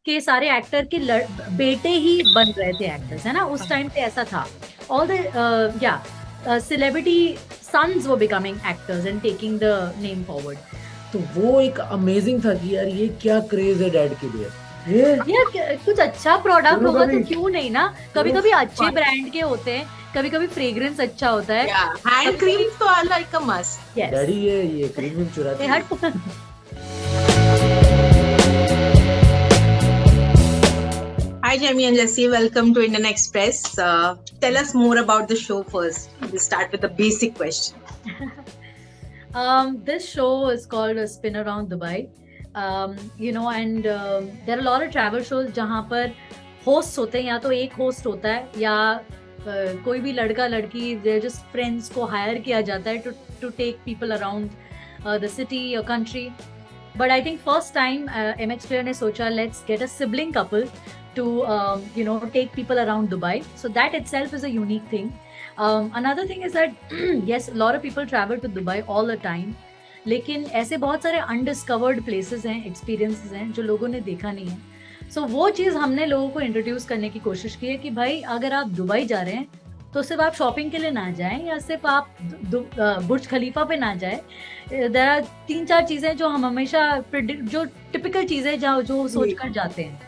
कि सारे एक्टर के बेटे ही बन रहे थे एक्टर्स, है ना, उस टाइम पे ऐसा था. ऑल द या celebrity sons were becoming actors and taking the name forward. तो वो एक अमेजिंग था कि यार ये क्या क्रेज है डैड के लिए. ये यार कुछ अच्छा प्रोडक्ट दोनों होगा तो कभी क्यों नहीं ना. कभी कभी अच्छे ब्रांड के होते हैं, कभी कभी फ्रेग्रेंस अच्छा होता है. हैंड क्रीम तो are like a must. Yes. Daddy ये क्रीम चुराती ये है. हट. Hi, Jamie and Jesse. Welcome to Indian Express. Tell us more about the show first. We'll start with the basic question. This show is called Spin Around Dubai. You know, and there are a lot of travel shows जहाँ पर hosts होते हैं, या तो एक host होता है या कोई भी लड़का लड़की they're just friends को hire किया जाता है to take people around the city or country. But I think first time MX Player ने सोचा let's get a sibling couple to you know, take people around Dubai. So that itself is a unique thing. Another thing is that yes, a lot of people travel to Dubai all the time, लेकिन ऐसे बहुत सारे undiscovered places हैं, experiences हैं जो लोगों ने देखा नहीं है. सो वो चीज़ हमने लोगों को इंट्रोड्यूस करने की कोशिश की है कि भाई अगर आप दुबई जा रहे हैं तो सिर्फ आप शॉपिंग के लिए ना जाएं या सिर्फ आप बुर्ज खलीफा पे ना जाएं. देयर आर 3-4 चीज़ें जो हम हमेशा जो टिपिकल चीज़ें जो सोच कर जाते हैं.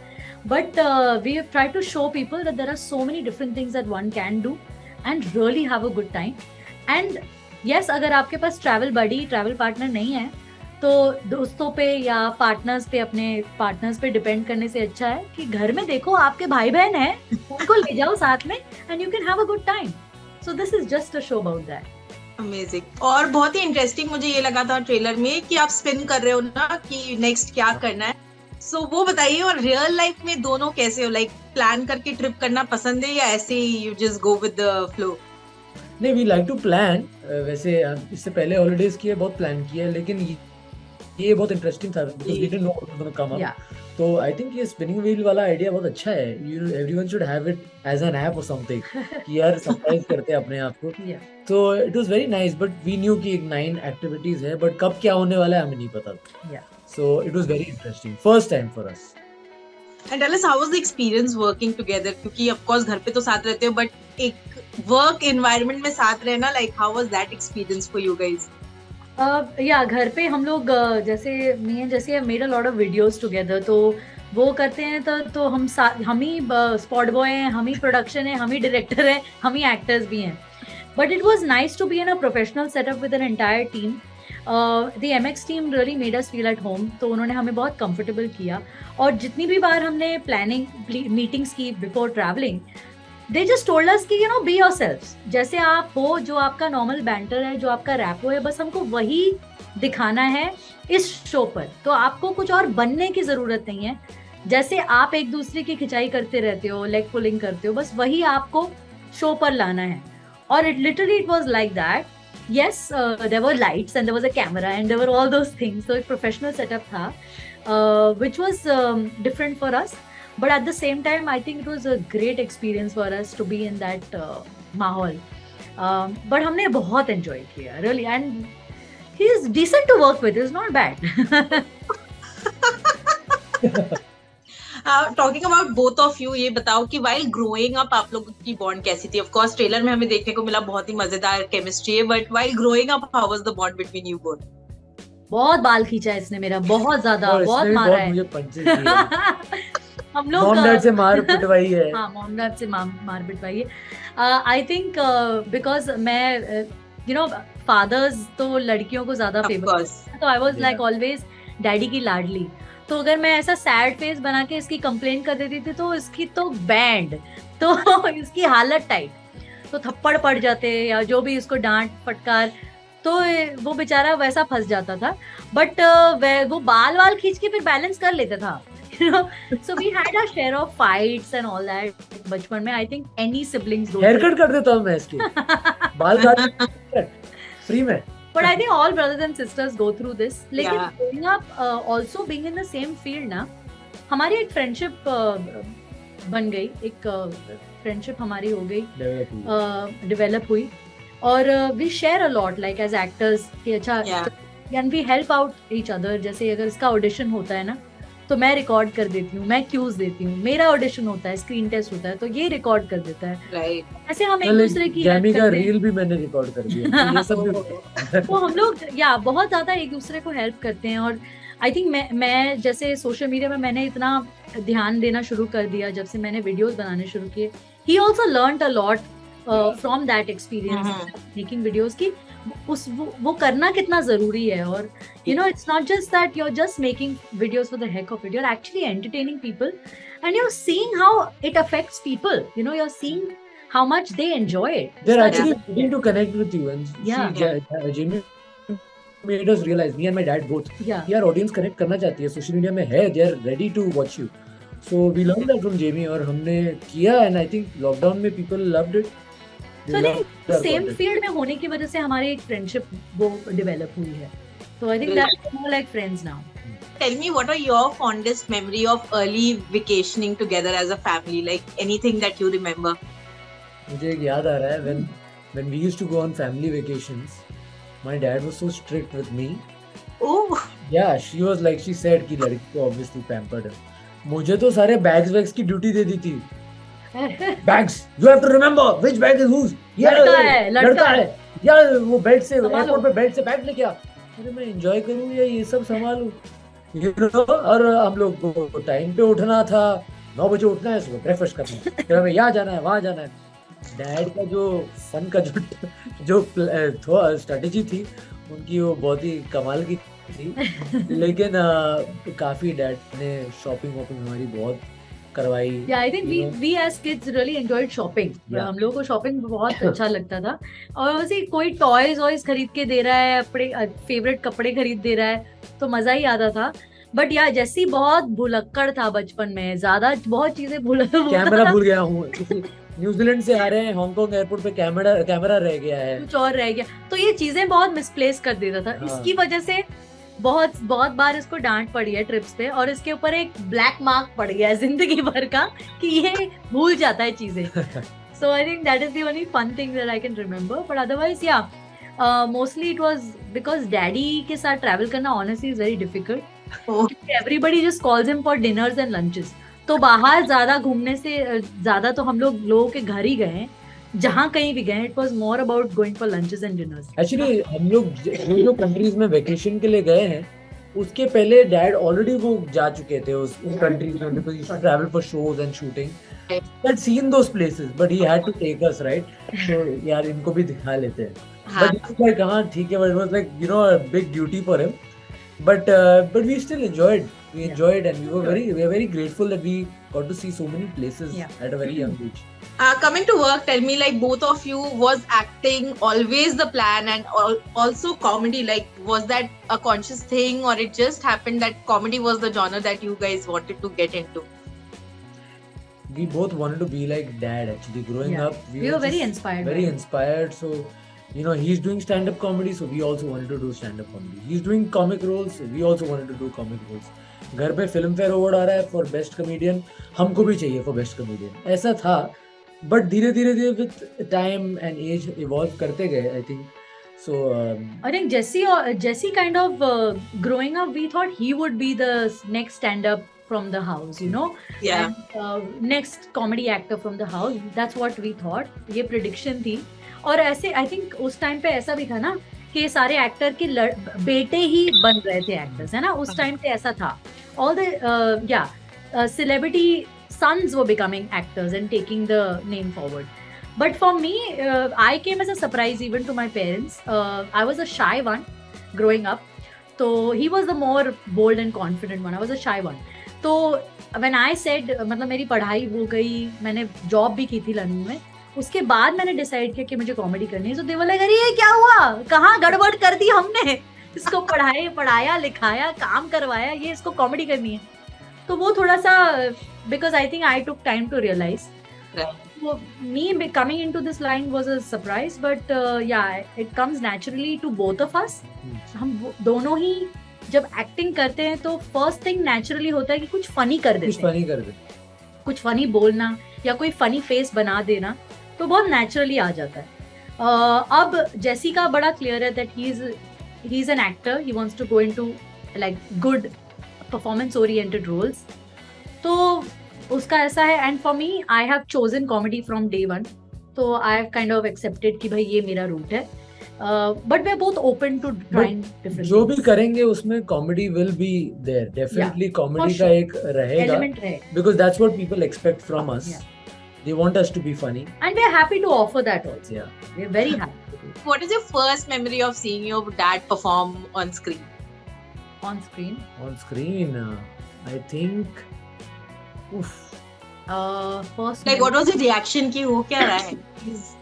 But we have tried to show people that there are so many different things that one can do and really have a good time. And yes, अगर आपके पास travel buddy, travel partner नहीं है तो दोस्तों पे या पार्टनर्स पे, अपने पार्टनर्स पे डिपेंड करने से अच्छा है कि घर में देखो आपके भाई बहन हैं, उनको ले जाओ साथ में and you can have a good time. So this is just a show about that. Amazing. और बहुत ही इंटरेस्टिंग मुझे ये लगा था ट्रेलर में कि आप स्पिन कर रहे हो ना कि नेक्स्ट क्या करना है. सो वो बताइए. और रियल लाइफ में दोनों कैसे हो? लाइक प्लान करके ट्रिप करना पसंद है या ऐसे ही you just go with the flow? नहीं, वी लाइक टू प्लान. वैसे इससे पहले हॉलीडेज की बहुत प्लान किया है, लेकिन ये बहुत इंटरेस्टिंग था because we didn't know what was gonna come up. तो आई थिंक ये स्पिनिंग व्हील वाला आइडिया बहुत अच्छा है. Everyone should have it as an app और समथिंग कि यार सरप्राइज करते हैं अपने आप को. तो it was very nice, but we knew कि 9 एक्टिविटीज है, बट कब क्या होने वाला है हमें नहीं पता. So it was very interesting. First time for us. And tell us, how was the experience working together? क्योंकि of course घर पे तो साथ रहते हो, but एक work environment में साथ रहना, like how was that experience for you guys? या घर पे हम लोग जैसे me and Jesse have made a lot of videos together. तो वो करते हैं तो हम ही स्पॉट बॉय हैं, हम ही प्रोडक्शन है, हम ही डायरेक्टर है, हम ही एक्टर्स भी हैं. But it was nice to be in a professional setup with an entire team. The MX team really made us feel at home. तो उन्होंने हमें बहुत कंफर्टेबल किया. और जितनी भी बार हमने प्लानिंग मीटिंग्स की before travelling, they just told us कि you know, be yourselves. जैसे आप हो, जो आपका नॉर्मल बैंटर है, जो आपका रैपो है, बस हमको वही दिखाना है इस शो पर. तो आपको कुछ और बनने की ज़रूरत नहीं है. जैसे आप एक दूसरे की खिंचाई करते रहते हो, लेग पुलिंग करते हो, बस वही आपको शो पर लाना है. और it was like that. Yes, there were lights and there was a camera and there were all those things. So a professional setup tha, which was different for us. But at the same time, I think it was a great experience for us to be in that mahal. But हमने बहुत enjoy किया, really. And he is decent to work with. It's not bad. Talking about both of you, ये बताओ कि while growing up आप लोगों की bond कैसी थी? Of course ट्रेलर में हमें देखने को मिला बहुत ही मजेदार केमिस्ट्री है, but while growing up how was the bond between you both? बहुत बाल खींचा है इसने मेरा, बहुत ज्यादा, बहुत मारा है. मुझे पंचेस दिए. हम लोग मॉम डैड से मार पिटवाई है. हाँ, मॉम डैड से मार पिटवाई है. आई थिंक बिकॉज मैं यू नो, फादर्स तो लड़कियों को ज्यादा फेवर, तो I was like always daddy की लाडली. तो अगर मैं ऐसा सैड फेस बना के इसकी कंप्लेन कर देती थी तो इसकी तो बैंड, तो इसकी हालत टाइट, तो थप्पड़ पड़ जाते या जो भी इसको डांट फटकार, तो वो बेचारा वैसा फंस जाता था. बट वो बाल खींच के फिर बैलेंस कर लेता था. You know, so we had our share of fights and all that. बचपन में I think any siblings do. Haircut कर देता हूँ मैं इसके. बाल काट फ्री में. But I think all brothers and sisters go through this. लेकिन growing up, also being in the same field ना, हमारी एक friendship बन गई, एक friendship हमारी हो गई, develop हुई. और we share a lot like as actors कि अच्छा, and we help out each other. जैसे अगर इसका audition होता है ना, तो मैं रिकॉर्ड कर देती हूँ, मैं क्यूज देती हूँ, मेरा ऑडिशन होता है, स्क्रीन टेस्ट होता है, तो ये रिकॉर्ड कर देता है। राइट। ऐसे हम एक दूसरे की हेल्प जैमी का करते हैं। रील भी मैंने रिकॉर्ड कर दिया, तो ये सब भी तो हम लोग बहुत ज्यादा एक दूसरे को हेल्प करते हैं। और आई थिंक मैं जैसे सोशल मीडिया में मैंने इतना ध्यान देना शुरू कर दिया जब से मैंने वीडियोस बनाने शुरू किए। He also learned a lot from that experience making videos की वो करना कितना जरूरी है। और you know, it's not just that you're just making videos for the heck of it, you're actually entertaining people and you're seeing how it affects people, you know, you're seeing how much they enjoy it. they're actually willing to connect with you. And Jamie made us realize, me and my dad both, कि यार audience connect करना चाहती है, social media में है, they're ready to watch you. So we learned that from Jamie और हमने किया, and I think lockdown में people loved it. So I think same field में होने की वजह से हमारी एक friendship वो develop हुई है. So I think that's more like friends now. Tell me, what are your fondest memory of early vacationing together as a family? Like anything that you remember? मुझे एक याद आ रहा है when we used to go on family vacations, my dad was so strict with me. Oh. Yeah, she was like, she said कि लड़की को obviously pampered है. मुझे तो सारे bags की ड्यूटी दे दी थी. Bags, you have to remember which bag is whose. लड़का है. यार वो बेड से एयरपोर्ट पे बेड से बैग लेके आ. अरे मैं एंजॉय करूँ या ये सब संभालूं, you know? और हम लोग को टाइम पे उठना था, 9 बजे उठना है, सुबह ब्रेकफास्ट करना है, फिर हमें यहाँ जाना है, वहाँ जाना है. डैड का जो फन का जो स्ट्रेटेजी थी उनकी, वो बहुत ही कमाल की थी. लेकिन काफी डैड ने शॉपिंग हमारी बहुत करवाई. Yeah, I think we as kids really enjoyed shopping. हम लोगों को शॉपिंग बहुत अच्छा लगता था. और वैसे कोई टॉयज खरीद के दे रहा है, अपने फेवरेट कपड़े खरीद दे रहा है, तो मजा ही आता था. बट यार जैसी बहुत भुलक्कड़ था बचपन में, ज्यादा बहुत चीजें कैमरा भूल गया हूँ. न्यूजीलैंड से आ रहे हैं, हांगकांग एयरपोर्ट पे कैमरा रह गया है, कुछ और रह गया, तो ये चीजें बहुत मिसप्लेस कर देता था. इसकी वजह से बहुत बार इसको डांट पड़ी है ट्रिप्स पे, और इसके ऊपर एक ब्लैक मार्क पड़ गया है जिंदगी भर का कि ये भूल जाता है चीजें. So I think that is the only fun thing that I can remember. But otherwise mostly it was because daddy के साथ ट्रैवल करना honestly is very difficult. Everybody just calls him for dinners and lunches. तो बाहर ज्यादा घूमने से ज्यादा तो हम लोगों के घर ही गए हैं. जहाँ कहीं भी गए, it was more about going for lunches and dinners. Actually हम लोग जो कंट्रीज में वेकेशन के लिए गए हैं, उसके पहले डैड ऑलरेडी वो जा चुके थे उस कंट्रीज में, because he used to travel for shows and shooting. He had seen those places, but he had to take us, right? So यार इनको भी दिखा लेते हैं. But it was like हाँ ठीक है, but it was like, you know, a big duty for him. But we still enjoyed. We enjoyed, and we were very grateful that we got to see so many places at a very young age. Coming to work, tell me, like both of you, was acting always the plan, and also comedy? Like, was that a conscious thing, or it just happened that comedy was the genre that you guys wanted to get into? We both wanted to be like Dad. Actually, growing up, we were very inspired. Very inspired. So, you know, he's doing stand-up comedy, so we also wanted to do stand-up comedy. He's doing comic roles, we also wanted to do comic roles. घर पे film fair award आ रहा है for best comedian, हमको भी चाहिए for best comedian. ऐसा था, but धीरे धीरे with time and age evolve करते गए. I think so I think Jesse kind of growing up, we thought he would be the next stand-up from the house, you know, and next comedy actor from the house. That's what we thought. ये prediction थी. और ऐसे I think उस time पे ऐसा भी था ना कि सारे एक्टर के बेटे ही बन रहे थे एक्टर्स, है ना. उस टाइम पे ऐसा था. All the celebrity sons were becoming actors and taking the name forward. But for me, I came as a surprise even to my parents. I was a shy one growing up. So he was the more bold and confident one. I was a shy one. So when I said, मतलब मेरी पढ़ाई हो गई, मैंने job भी की थी London में, उसके बाद मैंने डिसाइड किया कि मुझे कॉमेडी करनी है. तो they were like, अरे ये क्या हुआ, कहाँ गड़बड़ कर दी हमने, इसको पढ़ाया लिखाया काम करवाया, ये इसको कॉमेडी करनी है. तो वो थोड़ा सा, because I think I took time to realize. So me coming into this line was a surprise, but it comes naturally to both of us. हम दोनों ही जब एक्टिंग करते हैं तो फर्स्ट थिंग नेचुरली होता है कि कुछ फनी कर देते, कुछ फनी बोलना या कोई फनी फेस बना देना, तो बहुत नेचुरली आ जाता है. अब जेसी का बड़ा क्लियर है that he is an actor. He wants to go into like good performance oriented roles, तो उसका ऐसा है. And for me I have chosen comedy from day one, तो I have kind of accepted कि भाई ये मेरा रूट है. But we are both open to trying different. जो भी करेंगे उसमें comedy will be there, definitely comedy का एक रहेगा, एलिमेंट है, because that's what people expect from us. They want us to be funny. And we are happy to offer that also. Yeah. We are very happy. What is your first memory of seeing your dad perform on screen? On screen? On screen, I think. Oof. First. Like, what was your reaction? कि वो क्या रहा है?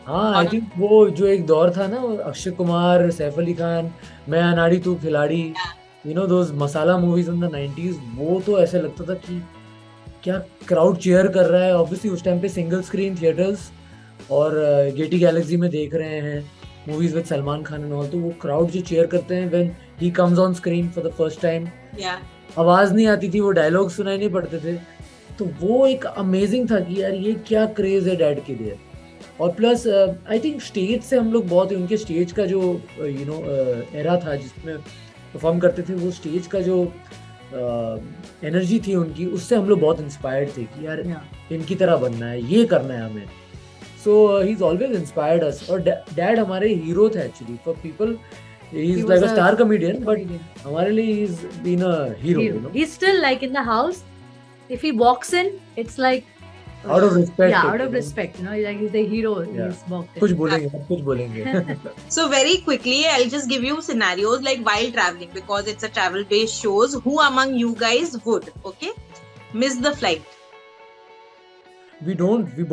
हाँ, I think वो जो एक दौर था ना, अक्षय कुमार, सैफ अली खान, मैं अनाड़ी तू खिलाड़ी, you know those masala movies in the 90s, वो तो ऐसे लगता था कि क्या क्राउड चीयर कर रहा है. ऑब्वियसली उस टाइम पे सिंगल स्क्रीन थिएटर्स और गेटी गैलेक्सी में देख रहे हैं movies with Salman Khan and all, तो वो क्राउड जो चीयर करते हैं when he comes on screen for the first time. आवाज नहीं आती थी, वो डायलॉग सुनाई नहीं पड़ते थे, तो वो एक अमेजिंग था कि यार ये क्या क्रेज है डैड के लिए. और प्लस आई थिंक स्टेज से हम लोग बहुत, उनके स्टेज का जो यू नो एरा था जिसमें परफॉर्म करते थे, वो स्टेज का जो एनर्जी थी उनकी, उससे हम लोग बहुत इंस्पायर्ड थे कि यार इनकी तरह बनना है, ये करना है हमें. So he is always inspired us. और डैड हमारे हीरो थे actually. For people he is like a star comedian, but हमारे लिए he is been a hero, you know. He is still like in the house, if he walks in it's like out of respect. Yeah, out of respect, you know, like he's the hero. Yeah. He's walked in. कुछ बोलेंगे. So very quickly, I'll just give you scenarios like while traveling, because it's a travel-based shows. Who among you guys would, okay, miss the flight? We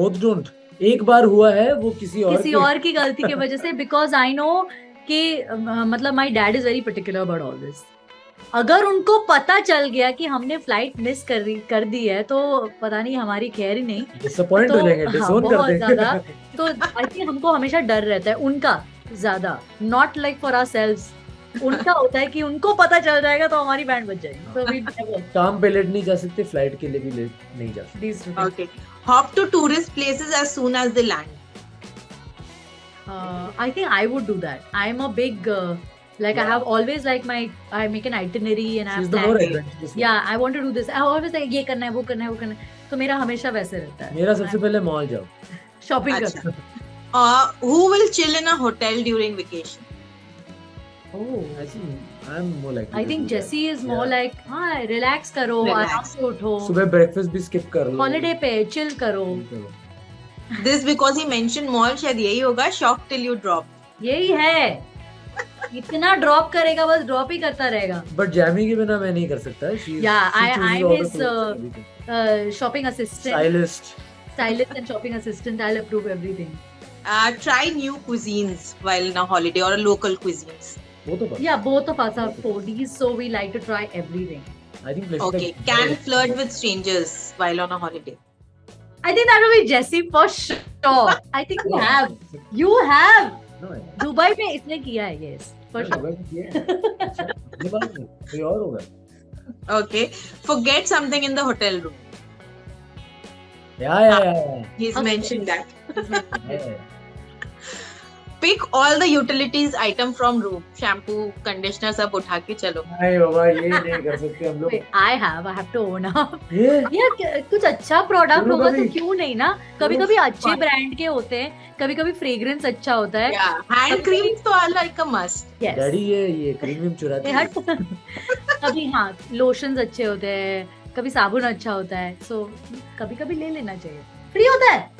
both don't. एक बार हुआ है, वो किसी और की गलती की वजह से, because I know कि मतलब my dad is very particular about all this. अगर उनको पता चल गया कि हमने फ्लाइट मिस कर दी है, तो पता नहीं हमारी खैर ही नहीं, डिसअपॉइंट हो जाएंगे, डिसोन कर देंगे. ज्यादा. तो आई थिंक हमको हमेशा डर रहता है उनका ज्यादा, नॉट लाइक फॉर आवरसेल्व्स. उनका होता है कि उनको पता चल जाएगा तो हमारी बैंड बज जाएगी. तो वी नेवर. काम पे लेट नहीं जा सकते, फ्लाइट के लिए भी लेट नहीं जा सकते. Okay. Hop to tourist places as soon as they land. I think I would do that. I'm a big like I have always like I make an itinerary and I have planned. Yeah, I want to do this. I always like ये करना है, वो करना है, वो करना है. तो मेरा हमेशा वैसे रहता है. मेरा सबसे पहले मॉल जाओ, शॉपिंग करो. Who will chill in a hotel during vacation? Oh, I think I'm more like. I think Jessie is more like हाँ relax करो, आराम से उठो, सुबह ब्रेकफास्ट भी स्किप कर लो, हॉलिडे पे चिल करो. This because he mentioned mall, शायद यही होगा, shock till you drop. यही है. इतना ड्रॉप करेगा, बस ड्रॉप ही करता रहेगा. बट जैमी के बिना मैं नहीं कर सकता. Yeah, I'm his shopping assistant, stylist and shopping assistant. I'll approve everything. Try new cuisines while on a holiday or local cuisines. Yeah, both of us are foodies, so we like to try everything. I think. Okay, can flirt with strangers while on a holiday. I think that will be Jessie for sure. I think you have. You have. Dubai में इसने किया है, yes, for sure. कोई और होगा. Okay, forget something in the hotel room. Yeah. He's mentioned that. Pick all the utilities item from room. Shampoo, conditioner सब उठा के चलो. नहीं बाबा, ये नहीं कर सकते हम लोग. I have to own up. यार कुछ अच्छा प्रोडक्ट होगा तो क्यों नहीं ना. कभी कभी अच्छे ब्रांड के होते हैं, कभी कभी फ्रेग्रेंस अच्छा होता है. हैंड क्रीम तो लाइक अ मस्ट. डैडी ये क्रीम भी चुराते हैं. कभी हाँ लोशंस अच्छे होते हैं, कभी साबुन अच्छा होता है, सो कभी कभी ले लेना चाहिए. फ्री होता है.